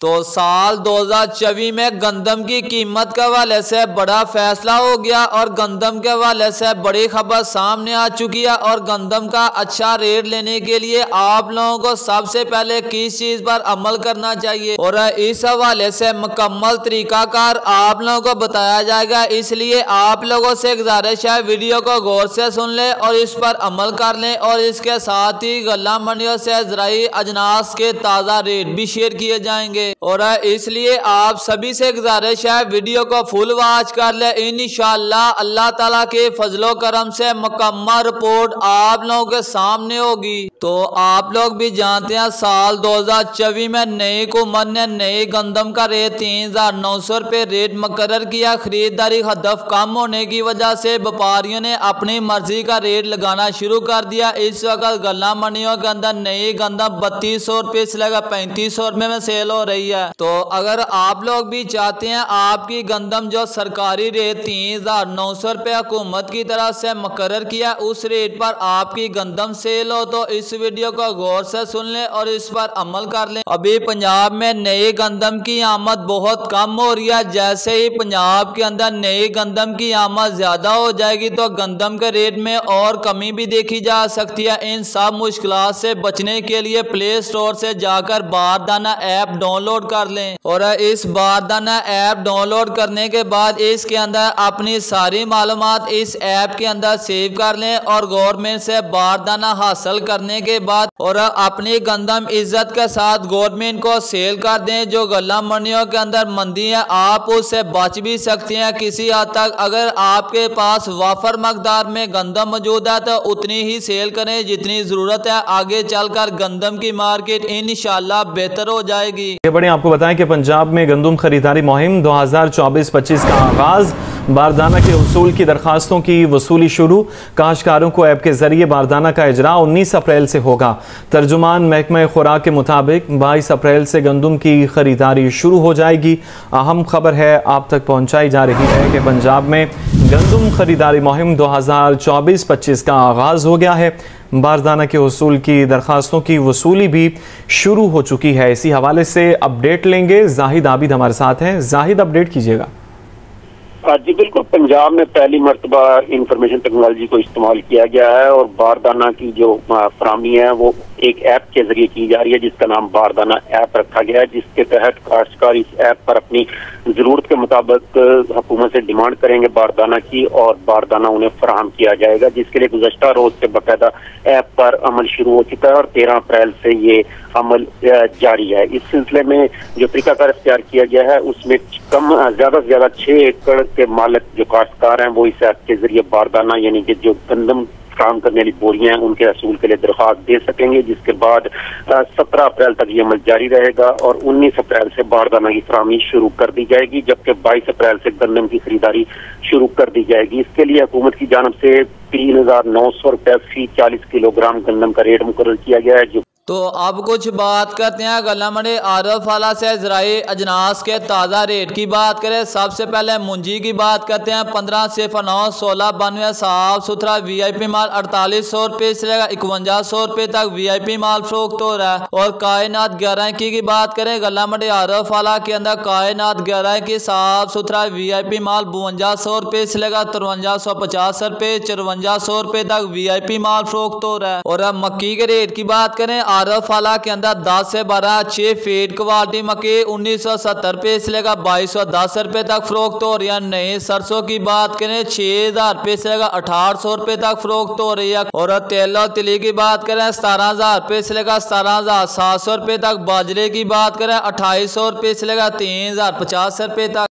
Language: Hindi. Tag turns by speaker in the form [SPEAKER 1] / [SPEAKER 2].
[SPEAKER 1] तो साल 2024 में गंदम की कीमत के हवाले से बड़ा फैसला हो गया और गंदम के हवाले से बड़ी खबर सामने आ चुकी है। और गंदम का अच्छा रेट लेने के लिए आप लोगों को सबसे पहले किस चीज पर अमल करना चाहिए और इस हवाले से मुकम्मल तरीकाकार आप लोगों को बताया जाएगा। इसलिए आप लोगों से गुजारिश है वीडियो को गौर से सुन ले और इस पर अमल कर लें। और इसके साथ ही गल्ला मंडियों से ज़राई अजनास के ताज़ा रेट भी शेयर किए जाएंगे और इसलिए आप सभी से गुजारिश है वीडियो को फुल वॉच कर ले। इंशाअल्लाह अल्लाह ताला के फजलो करम से मुकम्मल रिपोर्ट आप लोगों के सामने होगी। तो आप लोग भी जानते हैं साल 2024 में नई हुकूमत ने नए गंदम का रेट 3900 रुपये रेट मुकर्रर किया। खरीदारी हदफ कम होने की वजह से व्यापारियों ने अपनी मर्जी का रेट लगाना शुरू कर दिया। इस वक्त गल्ला मंडियों के अंदर नई गंदम 3200 रुपये से लेकर 3500 रुपये में सेल हो रही है। तो अगर आप लोग भी चाहते हैं आपकी गंदम जो सरकारी रेट 3900 रुपये हुकूमत की तरफ से मुकर्रर किया उस रेट पर आपकी गंदम सेल हो तो इस वीडियो को गौर से सुन लें और इस पर अमल कर लें। अभी पंजाब में नई गंदम की आमद बहुत कम हो रही है। जैसे ही पंजाब के अंदर नई गंदम की आमद ज्यादा हो जाएगी तो गंदम के रेट में और कमी भी देखी जा सकती है। इन सब मुश्किलात से बचने के लिए प्ले स्टोर से जाकर बारदाना ऐप डाउनलोड कर लें और इस बारदाना ऐप डाउनलोड करने के बाद इसके अंदर अपनी सारी मालूमात इस ऐप के अंदर सेव कर लें और गवर्नमेंट से बारदाना हासिल करने के बाद और अपनी गंदम इज्जत के साथ गवर्नमेंट को सेल कर दें। जो गल्ला मंडियों के अंदर मंदी है आप उससे बच भी सकते हैं किसी हद तक। अगर आपके पास वाफर मकदार में गंदम मौजूद है तो उतनी ही सेल करें जितनी जरूरत है। आगे चलकर गंदम की मार्केट इंशाल्लाह बेहतर हो जाएगी।
[SPEAKER 2] बड़े आपको बताएं कि पंजाब में गंदम खरीदारी मुहिम 2024-25 का आगाज। बारदाना के उसूल की दरखास्तों की वसूली शुरू। काश्तकारों को ऐप के जरिए बारदाना का इजरा 19 अप्रैल से होगा। तर्जुमान महकमा खुराक के मुताबिक 22 अप्रैल से गंदम की खरीदारी शुरू हो जाएगी। अहम खबर है आप तक पहुंचाई जा रही है कि पंजाब में गंदम खरीदारी मुहिम 2024-25 का आगाज हो गया है। बारदाना के उसूल की दरखास्तों की वसूली भी शुरू हो चुकी है। इसी हवाले से अपडेट लेंगे। जाहिद आबिद हमारे साथ हैं। जाहिद अपडेट कीजिएगा।
[SPEAKER 3] जी बिल्कुल, पंजाब में पहली मरतबा इंफॉर्मेशन टेक्नोलॉजी को इस्तेमाल किया गया है और बारदाना की जो फराहमी है वो एक ऐप के जरिए की जा रही है जिसका नाम बारदाना ऐप रखा गया है, जिसके तहत काश्तकार इस ऐप पर अपनी जरूरत के मुताबिक हुकूमत से डिमांड करेंगे बारदाना की और बारदाना उन्हें फराहम किया जाएगा, जिसके लिए गुज़श्ता रोज से बाकायदा ऐप पर अमल शुरू हो चुका है और 13 अप्रैल से ये अमल जारी है। इस सिलसिले में जो तरीकाकार इख्तियार किया गया है उसमें ज्यादा से ज्यादा 6 एकड़ के मालिक जो काश्तकार हैं वो इस ऐप के जरिए बारदाना यानी कि जो गंदम काम करने वाली बोरियां हैं उनके असूल के लिए दरख्वास्त दे सकेंगे, जिसके बाद 17 अप्रैल तक ये अमल जारी रहेगा और 19 अप्रैल से बारदाना की फराहमी शुरू कर दी जाएगी, जबकि 22 अप्रैल से गंदम की खरीदारी शुरू कर दी जाएगी। इसके लिए हुकूमत की जानब से 3900 रुपये फी 40 किलोग्राम गंदम का रेट मुकर्रर किया गया है।
[SPEAKER 1] तो अब कुछ बात करते हैं गल्ला मंडी आरफ वाला से ज़राई अजनास के ताज़ा रेट की बात करें। सबसे पहले मुंजी की बात करते हैं। 1509 1692 साफ सुथरा VIP माल 4800 रुपये से लेकर 5100 रुपये तक VIP माल फरोख्त हो रहा है। और कायनात 11 की बात करें गल्ला मंडी आरफ वाला के अंदर कायनात 11 की साफ सुथरा VIP माल 5200 रुपये से लेकर 5350 रुपये 5400 रुपये तक VIP माल फरोख्त हो रहा है। और अब मक्की के रेट की बात करें आरफ वाला के अंदर 10 से 12 अच्छे फीड क्वालिटी मक्की 1970 रुपये से लेकर 2210 रुपये तक फरोख्त हो रही है। नई सरसों की बात करें 6000 रुपये से लेकर 1800 रुपये तक फरोख्त हो रही है। और तेल और तिली की बात करें 17000 रुपये से लेकर 17700 रुपये तक। बाजरे की बात करें 2800 रुपये से लेकर 3050 रुपये तक।